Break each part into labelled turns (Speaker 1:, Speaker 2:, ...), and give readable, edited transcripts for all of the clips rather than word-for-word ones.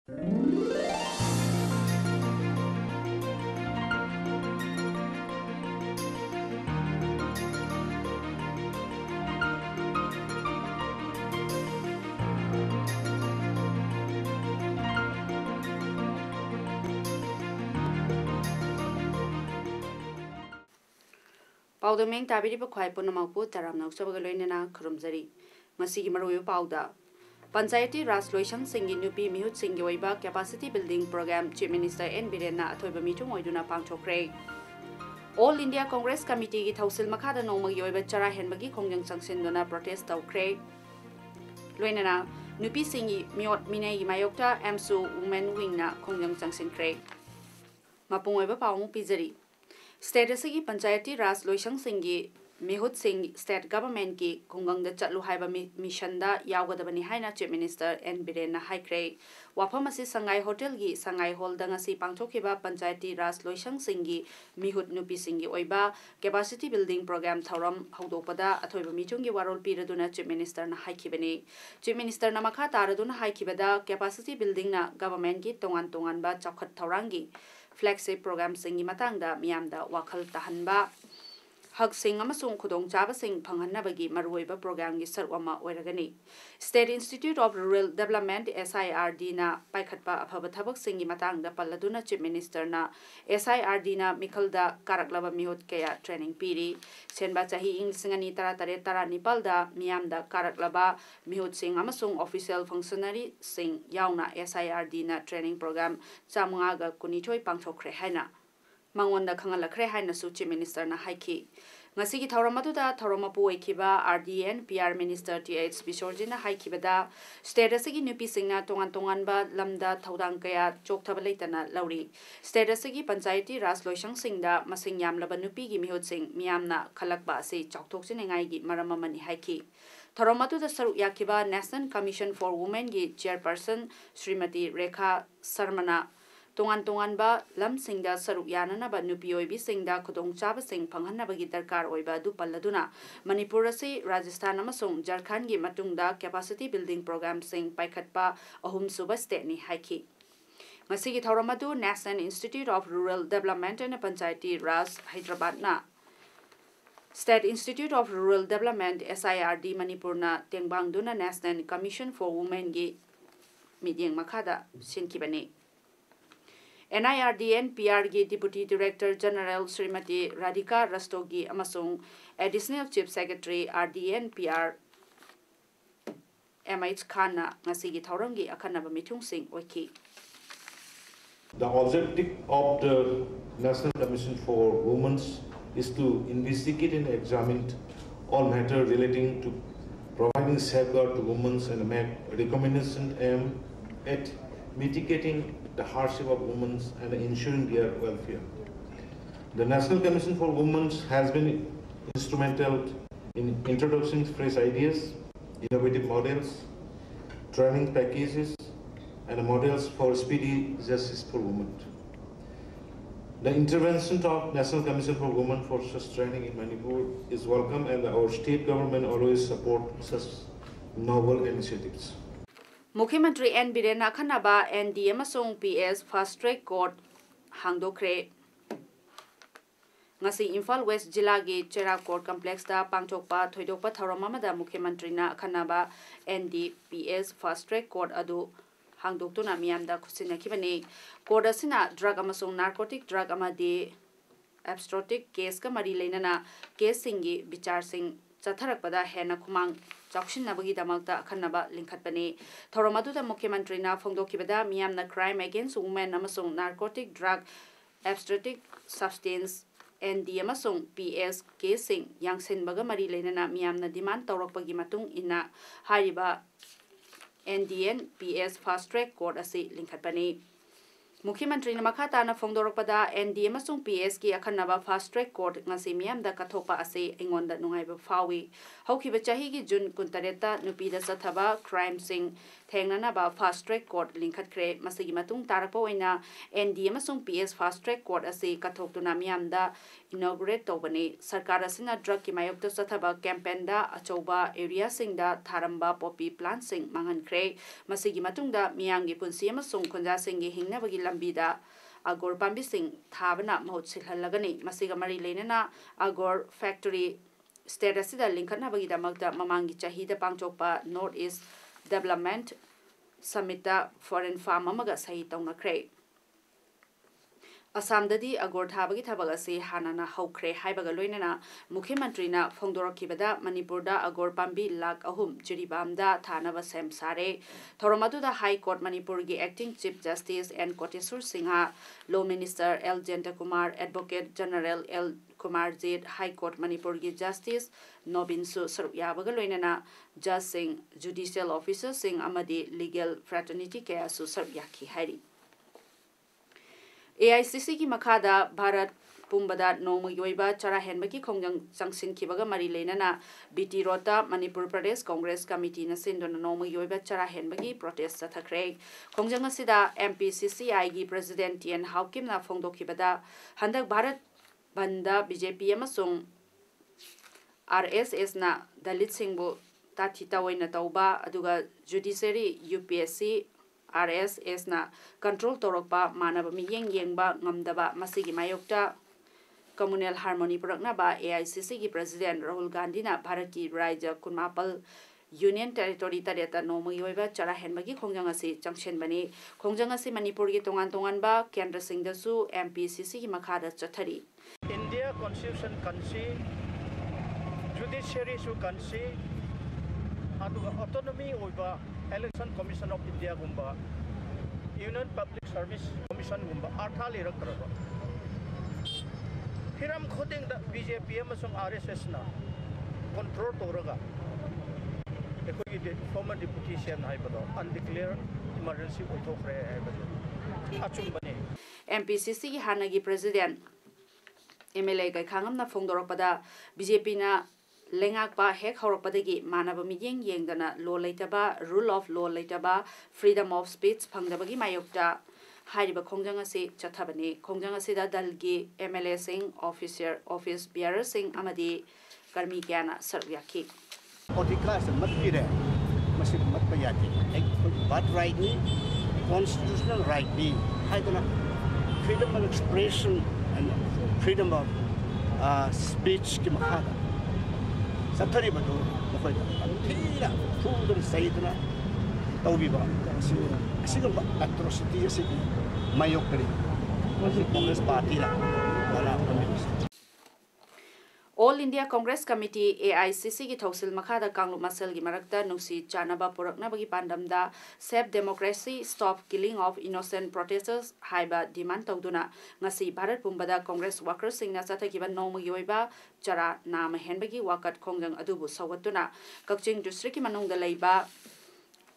Speaker 1: Paodam tabiri bakwai punamapu taram nausabagaloinana kurumzari. Masigi maruyo pauda. Panchayati Raj Loisang Singhi Nupi Mihut Singhi Oiba Capacity Building Program Chief Minister N. Birena Athoiba Mitung Oiduna Pangchokre. All India Congress Committee gi Thausil Makada Nomagi Oiba Chara Henbagi Kongjang Sangsinduna protest Taukre. Loinana Nupi Singhi Miot Mine Mayokta Amsu Women Wing na Kongjang Sangsinkre. Mapung Oiba Paumu Pizari. State asigi Panchayati Raj Loisang Singhi Mihut Singh State Government ki Kongang da Chatlu Haiba Mission da Yaugadabani Haina Chief Minister N. Birena Haikre. Wapamasi Sangai Hotel gi Sangai Hall da ngasi pangthokiba Panchayati Raj Loisang Singhi Mihut Nupi Singhi Oiba Capacity Building Program Thauram Haudopada Athoiba Michungi Warol Piraduna Chief Minister na Haikibani. Chief Minister na Makha Taraduna Haikibada Capacity Building na Government ki Tongan ba Chakhat Thaurangi flagship program singi matangda miyamda wakal tahanba hak sing amasung khudong chaba sing phanghanabagi maruoiba program gi sarwama oiragani. State Institute of Rural Development SIRD na paikhatpa afaba thabak singi matangda palladuna Chief Minister na SIRD na mikhalda karaklaba mihut kaya training piri senba chahi ing singani taratare taranipal da miyamda karaklaba mihut sing amasung official functionary sing yauna SIRD na training program chamunga ga kunithoi pangthokre haina Mangonda Kangalakre Haina Su Chief Minister na Haiki. Ngasigi Tauramatuda Tauramapu Ekiba RDN PR Minister TH Bisorjina Haikibada Statusigi Nupi Singna Tonganba Lamda Taudang Kaya Choktabalatana Lauri. Statusigi Panchayati Ras Loisang Singda Masing Yamlaba Nupi Gimihut Sing Miamna Kalakba Se Choktoxin Ngaigi Maramamani Haiki. Tauramatu the Saru Yakiba National Commission for Women Gi Chairperson Srimati Rekha Sarmana Tonganba lam singda saruk yanana ba nupi oibi singda khudong chaba sing phanghanna bagi darkar oiba du palladuna Manipur asi Rajasthan amasung Jharkhand gi matungda capacity building program sing paikhatpa ahum suba state ni haiki ngasigi thauramadu National Institute of Rural Development and Panchayati Raj Hyderabad na State Institute of Rural Development SIRD Manipur na tengbangduna National Commission for Women gi midyeng makhada sinkibani NIRDN PR gi Deputy Director General Srimati Radhika Rastogi amasung Additional Chief Secretary RDN PR MH Khan na ngasigi thaurangi akhanaba mithung sing oiki.
Speaker 2: The objective of the National Commission for Women is to investigate and examine all matters relating to providing safeguard to women and make recommendations aimed at mitigating the hardship of women and ensuring their welfare. The National Commission for Women has been instrumental in introducing fresh ideas, innovative models, training packages, and models for speedy justice for women. The intervention of National Commission for Women for such training in Manipur is welcome, and our state government always support such novel initiatives.
Speaker 1: Mukhyamantri N. Birena Khanaba ND amasung PS Fast Track Court hangdokre. Ngasi Imphal West Jilla gi Chera Court Complex da pangthokpa thoidokpa thauram amada Mukhyamantri na Khanaba ND PS Fast Track Court adu hangdoktuna miyamda khusinakibani. Court asina drug amasung narcotic drug amadi abstract case ka mari leinana case singi bichar sing chatharakpada hena khumang Chakshinabagi Damalta Kanaba Linkatpani, Toramatuda Mukhyamantri na Fongdokibada, Miamna crime against women amasung narcotic drug abstract substance and the amasung PS casing yang Senbaga Mari Lenana Miamna demand Torokpagi Matung ina Hariba NDN PS fast track court asi Linkatpani. मुख्यमंत्री ने मखा ताना फोंदोरकपदा ND अमसुंग PS की अखन्नबा fast track court ngasi miyamda kathokpa ase aingonda nungaiba fawi haukiba chahi gi jun 19 nupida sathaba crime sing thengnana ba fast track court linkhatkre masigi matung tarakpa oina ND amasung PS fast track court ase kathoktuna miyamda inaugurate tobani sarkar asina drug ki mayokta sathaba campaign da achoba area sing da tharamba poppy plant sing mangankre masigi matungda miyamgi punsi amasung khonja sing gi hingnabagi lambida agor pambi sing thabana mahut silhalagani masiga mari lenana agor factory state asida linkhatnabagi damakta mamangi chahida pangchokpa north east development summit da foreign farm amaga sahi tawnakre Assam dadi agor thabagi thabag ase hanana haukre haibaga loinana Mukhyamantri na phongdorakibada Manipur da agor pambi lakh ahum jiribam da thanaba sem sare Thoramadu da High Court Manipur gi acting chief justice and Kotesur Singha law minister L Jenta Kumar advocate general L Kumar Zed High Court Manipur gi justice Nobin Su Saryabaga loinana judge sing judicial officer sing amadi legal fraternity kaya su saryaki hari AICC ki makhada Bharat Pumbada Nongma Yoiba Chara Henbaki Kongjang Changsin Kibaga Mari Lenana BT Rota Manipur Pradesh Congress Committee na Sindona Nongma Yoiba Chara Henbaki protest sathakre Kongjang asida MPCCI gi President Tien Haukim na Phongdokibada Handak Bharat Banda BJP amasung RSS na Dalit Singbu Tathita oina tauba aduga judiciary UPSC RSS na control torokpa manaba miyeng yengba ngamdaba masigi mayokta communal harmony purakna ba AICC ki president Rahul Gandhi na Bharat ki Raja Kunmapal Union Territory tareta nomu yoiba chara henbagi khongjang ase changshen bani khongjang ase Manipur gi tongan tongan ba kendra singda su MPCC ki makhada chathari
Speaker 3: India Constitution kansi judiciary su kansi autonomy oiba Election Commission of India gumba Union Public Service Commission gumba arthali rakraba hiram khoding da BJP amasung RSS na control toraga ekoi former deputy CM haibado undeclared emergency oithokre haibado achum bane
Speaker 1: MPCC ki hanagi president MLA kai khangam na phongdorokpada BJP na Lengakpa hek horopadagi manaba miyeng yengdana law leitaba rule of law leitaba freedom of speech phangdabagi mayokta hariba khongjang ase chathabani khongjang ase da dalgi MLA sing office bearer sing amadi karmi kyana sarvyaki
Speaker 4: class matpire masik matpayati but right ni constitutional right ni haidana freedom of expression and freedom of speech ki makhada Satari bado, makoy tira, pudon saidna, taubiba. Asigang atrocity kasi mayok kari. Congress party la, wala pamilis.
Speaker 1: All India Congress Committee AICC ki thausil makhada kanglu masal gi marakta nusi chanaba purakna bagi pandamda Save Democracy Stop Killing of Innocent Protesters haiba demand tawduna ngasi Bharat Pumbada Congress workers singna sathakiba nongma gi oiba chara nama henbagi wakat khongjang adubu sawatuna Kakching district ki manungda leiba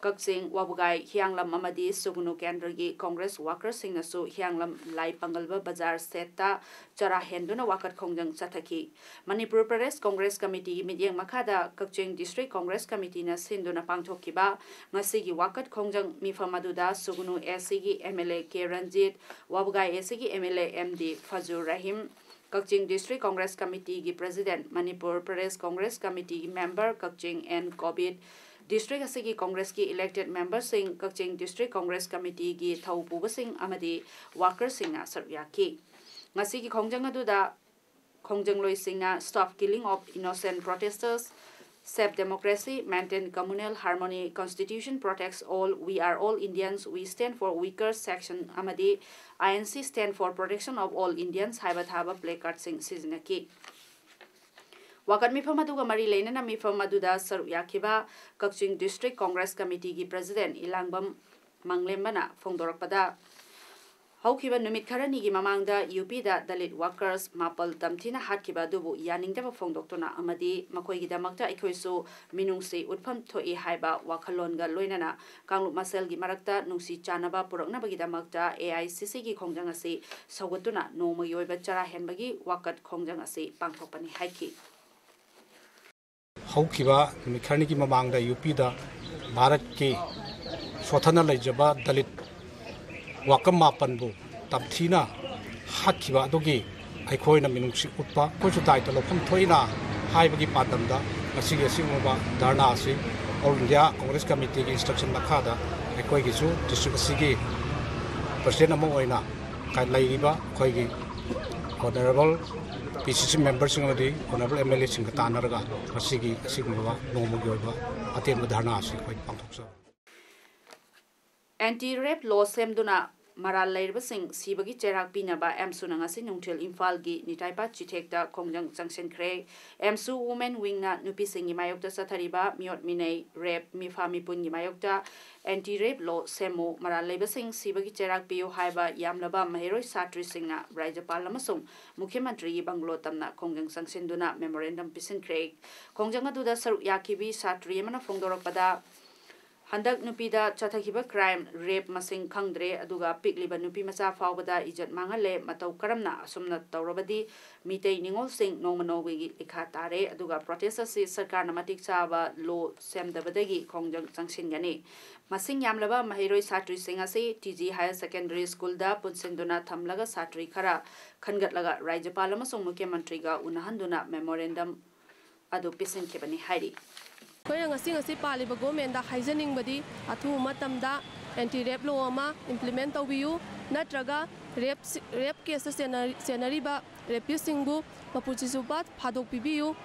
Speaker 1: Kakching Wabugai Hyanglam Amadi Sugunu Kendragi Congress workers singna su Hyanglam Lai Pangalba Bazar Seta Chara Henduna Wakat Khongjang Chathaki Manipur Pradesh Congress Committee Midyang Makhada Kakching District Congress Committee na Sinduna Pangthokiba Ngasigi Wakat Khongjang Mifamaduda Sugunu SCG MLA K Ranjit Wabugai SCG MLA MD Fazur Rahim Kakching District Congress Committee gi President Manipur Pradesh Congress Committee member Kakching and COVID District asigi Congress ki elected members sing Kakching District Congress Committee gi thaupuba sing amadi workers sing na saryaki ngasi ki khongjang aduda khongjang loi sing na stop killing of innocent protesters save democracy maintain communal harmony constitution protects all we are all Indians we stand for weaker section amadi INC stand for protection of all Indians haiba thaba placard sing sizinaki Wakat Mifamaduga Mari Lena Mifamaduda Saryakiba Kakching District Congress Committee ki President Ilangbam Manglembana Phongdorakpada हौखिबा नुमित खरनी की ममांगदा UP दा दलित workers मापल तमथिना हाटखिबा दुबु यानिंगदबा फोंदोक्तुना अमदी मखोइगी दमक्ता अखोइसु मिनुंगसी उठफम थोई हाइबा वाखलोनगा लोइनना कांगलुप मसेलगी मरक्ता नुंसी चानबा पुरकनबगी दमक्ता AICC की खोंजंग असि सौगतुना नोमगी ओइबा चरा हेनबगी वाकत खोंजंग असि पांगथोकपनि हाइखि
Speaker 5: हौखिबा नुमित खरनी की ममांगदा UP दा भारत के सोथना लैजबा दलित वाकम मापनबु तमथीना हाटखिबा अदुगी अखोइना मिनुंगसी उत्पा कोइसु दायित्व लौफम थोइना हाइबगी पादमदा असिगे सिगुबा धरना असि ऑल इंडिया कांग्रेस कमिटी की इंस्ट्रक्शन मखादा अखोइगिसु डिस्ट्रिक्ट असिगे प्रेसिडेंट अमो ओइना काय लैरिबा अखोइगी ऑनरेबल PCC मेंबर्स सिंगदी ऑनरेबल MLA सिंग तानरगा असिगी असिगुबा नोमगी ओइबा अतेम धरना असि अखोइ पांथोक्सा
Speaker 1: Anti-rape law semduna maral lairibasing sibagi cherak pinaba emsu nangasi nungthil imfalgi nitaipa chithekta khongjang changsen khre emsu women wing na nupi singi mayokta sathariba miot minei rape mifami pungi mayokta anti-rape law semo maral laibasing sibagi cherak piyo haiba yamlaba mahiroi satri singna rajapal amasung mukhyamantri banglo tamna khongjang changsenduna memorandum pisin khre khongjang aduda saru yakibi satri amana phongdorakpada Handak nupida chathakiba crime rape masing khangdre aduga pikliba nupi macha fawbada ijat mangale matau karamna asumna tawrabadi mitei ningol sing nongmanowigi likha tare aduga protest asi sarkar na matik chaba law semdabadagi khongjang changsingani masing yamlaba mahiroi satri sing asi TG Higher Secondary School da punsinduna thamlaga satri khara khangatlaga rajapal amasung mukhyamantri ga unahanduna memorandum adu pisin khebani hairi
Speaker 6: ngasi paliba government da haijaning badi athu matamda anti rape law ma implement tawiyu natraga rape case scenario ba rapist singbu mapuchi subat phadok pibiyu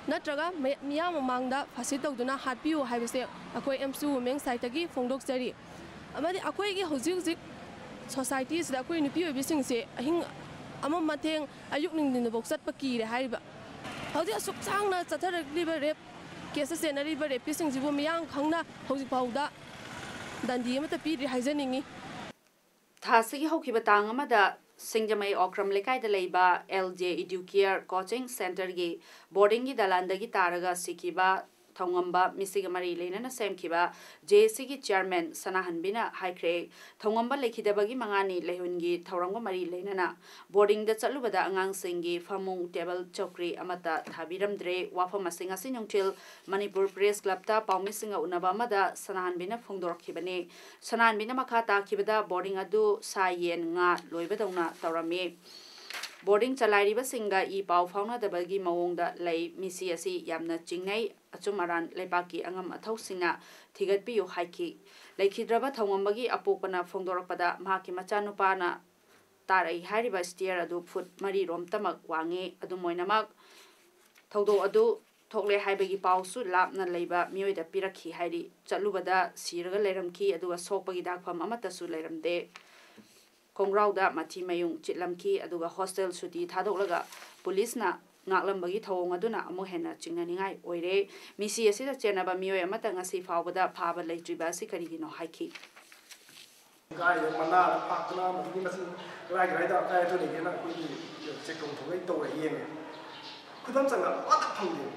Speaker 6: natraga miyam mangda phasi tawduna hatpiu haibase akoi MSU women site gi phongdok jari amadi akoi gi hoji society sida akoi nupi obising se ahing ama matheng ayuk ning din boksat paki re haiba hoji asuk changna chatharakliba rape case सेनरी बरे पिसिंग जिबो मियांग खंगना होजि पाउदा दंदी अमता पीरि हाइजनिंगी
Speaker 1: थासिगी हौखिबा तांग अमदा सिंगजमई ओक्रम लेकाइदा लेबा LJ Educare coaching centre गी boarding गी दलांदगी तारगा सिकिबा थौंगंबा मिसिग मरी लेनना सेमखिबा JC की chairman सनाहनबिना हाइख्रे थौंगंबा लेखिदबगी मंगानी लेहुनगी थौरंग मरी लेनना बोर्डिंग द चलुबदा अंगांग सिंगी फमुंग टेबल चौकरी अमता थाबिरमद्रे वाफम सिंग असि नुंगथिल मणिपुर प्रेस क्लब ता पाउमी सिंग उनबा मदा सनाहनबिना फोंदोरखिबने सनाहनबिना मखा ताखिबदा बोर्डिंग अदु सायेन nga लोइबदौना तौरमे बोर्डिंग चलाइरिबा सिंगा ई पाउ फाउनादबगी मवोंगदा लै मिसी असि यामना चिंगनै अचुमरान लेपाकी अंगम अथौसिंगा थिगतपियो हाइकी लेखिद्रबा थौंगंबगी अपोपना फोंदोरकपदा माकी मचानुपाना तारै हारिबा स्टियर अदु फुट मरी रोम तमक वांगे अदु मोइनमक थौदो अदु थोकले हाइबगी पाउसु लापना लैबा मियोइदा पिरखी हाइरि चलुबदा सिरगा लेरमखी अदुगा सोकपगी दाखफम अमतसु लेरमदे Kongrauda mati mayung chitlamki aduga hostel suti thadolaga police na ngaklambagi thawong aduna amu hena chingnaningai oire misi asida chenaba miyoy amata ngasi fawbada phaba leitriba si karigino haiki
Speaker 7: gai mana pakna mudi masin gai da kai to ni na ku chekong thogai to yeng kudam changa wata phangde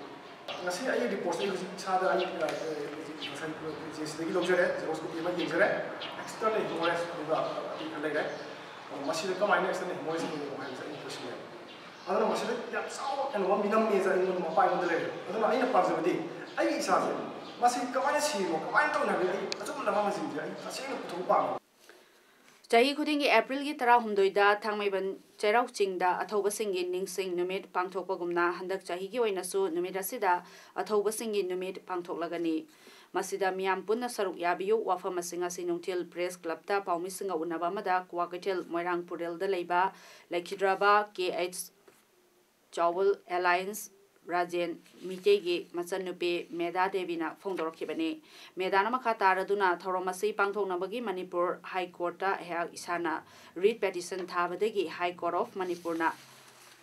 Speaker 7: ngasi ai report ni chada ai san jesi gi lojere josku ti ma yengere extra ni mores duga ti khalai masih ka minus ni mores ni mo hai sa impression adana masih ya sao kan wa minam ni za ingon ma pai mon dele adana ai na parjabadi ai isa se masih ka mana si mo ka mana to na bi achum lama masih ji ai asai na puthu pa
Speaker 1: Jahi khudingi April gi tara humdoida thangmaiban chairau chingda athauba singi ningsing numit pangthokpagumna handak jahi gi oinasu numit asida athauba singi numit pangthoklagani masida miyam punna saruk yabiyu wafam singa sinungtil press club ta paumi singa unaba mada kwakatel moirang purel da leiba lekhidraba KH Chawal Alliance Rajen Mitegi Matsanupe Meda Devina Fondorkibane Medana Makataraduna Thoromasi Pangtonabagi Manipur High Court Hea Isana read petition Tabadegi High Court of Manipurna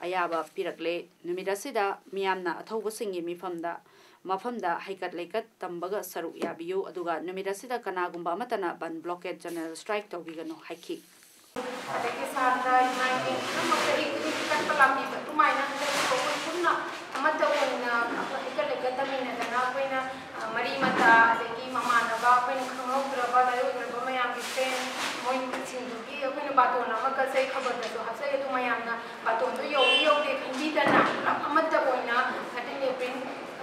Speaker 1: Ayaba Pirakle Numidasida Miamna Athobasingi Mifamda Mafamda Haikat Lekat Tambaga Saru Yabiyu Aduga Numidasida Kanagumba Matana Ban Blockade General Strike Togigano Haiki
Speaker 8: adagi satra imai namaka ikut pelambi tumai na ko kunna amata wonna ikale tamina dana koina mari mata adagi mamana ba koina khangau ba dayo ba mayam ki pen moin sindugi koina batona maka sai khabar da so hasai tu mayam na baton do yo de khindi dana amata koina khatine pen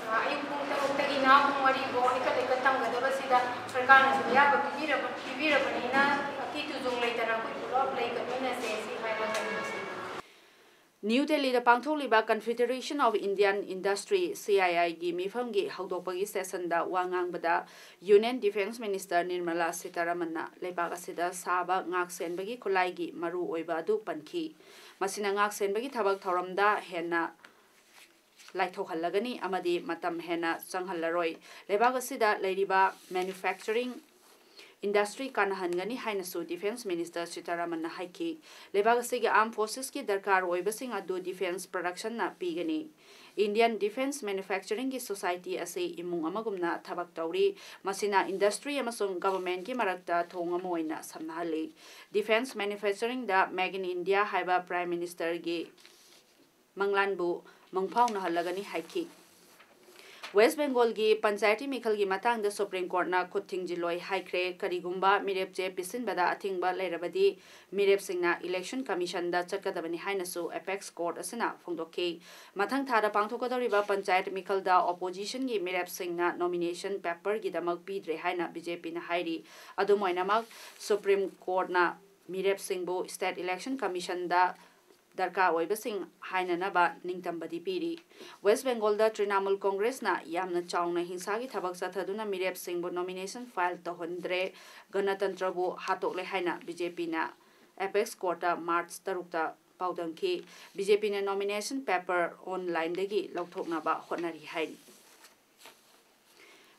Speaker 8: ayung pung tagi na pung mari bo ikale tamga da sida sarkar na ya ba bibira banina ki tu jung lai dana ko pulo play kamina se si hai la
Speaker 1: New Delhi da pangtholiba Confederation of Indian Industry CII gi mifamgi haudokpagi session da wangang bada Union Defence Minister Nirmala Sitharaman na leibak asida saba ngak senbagi khulai gi maru oiba adu panki masina ngak senbagi thabak thoramda henna laithokhalagani amadi matam henna changhallaroi leibak asida leiriba manufacturing industry kanahangani hainasu Defence Minister Sitharaman na haiki lebag sige armed forces ki darkar oibasing adu defense production na pigani Indian Defence Manufacturing ki society ase imung amagumna thabak tawri masina industry amasung government ki marakta thonga moina samnahali defense manufacturing da Make in India haiba Prime Minister gi manglanbu mangphau na halagani haiki West Bengal gi Panchayati Mikhal gi matang da Supreme Court na kuthing jiloi haikre karigumba mirep je pisin bada athingba leirabadi mirep singna Election Commission da chakadabani hainasu Apex Court asina phongdokki mathang thara pangthokadoriba Panchayat Mikhal da opposition gi mirep singna nomination paper gi damak pidre haina BJP na hairi adumoinamak Supreme Court na mirep singbu State Election Commission da darka oibasing hainanaba ningtambadi piri West Bengal da Trinamool Congress na yamna chauna hingsagi thabak sathaduna mirep singbu nomination file tohondre ganatantra bu hatokle haina BJP na Apex Court March tarukta Paodam ki BJP na nomination paper online dagi lokthoknaba hotnari haini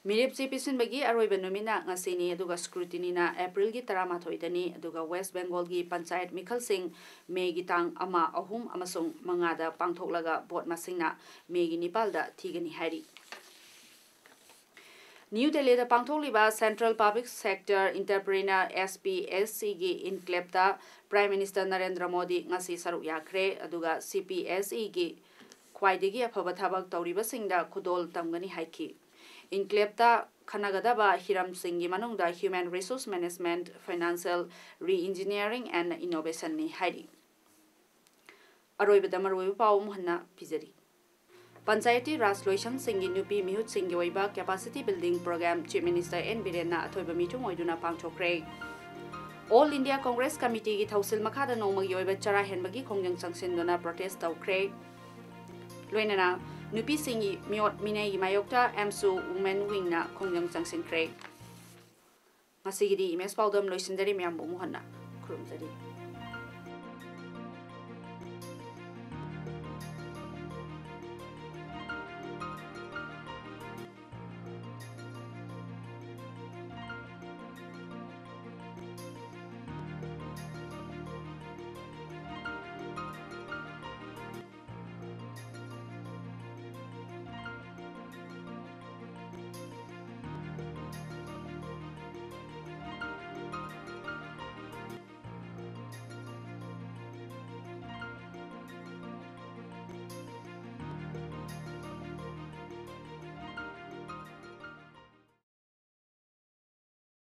Speaker 1: Mirep Pisin bagi aroiba numina ngasini aduga scrutiny na April gi 13 dani aduga West Bengal gi Panchayat Mikhal Singh May gi tang ama ahum amasung mangada pangthoklaga vote masingna May gi nipalda thigani hari New Delhi da pangthokliba Central Public Sector Entrepreneur SPSC gi inclave da Prime Minister Narendra Modi ngasi saruk yakre aduga CPSE gi khwaidagi afaba thabak tawriba singda khudol tamgani haiki Inclave da Kanagadaba Hiram Singh Manungda Human Resource Management, Financial Re-engineering and Innovation ni hairi. Aroiba Damaroiba Pao Muhanna Pizari. Panchayati Raj Loisang Singh Nupi Mihut Singh Oiba Capacity Building Program Chief Minister N. Birena Athoiba Mitung Oiduna Pangchokre. All India Congress Committee gi Thausil Makhada Nomagi Oiba Chara Henbagi Kongjang Sangsindona protest Taukre. Loinana Nupi Singi Miot Minei Mayokta Amsu Women Wing na Kongjang Changsin Kre. Masigidi Imes Paodam Loisindari Miambo Muhanna. Kurumzari.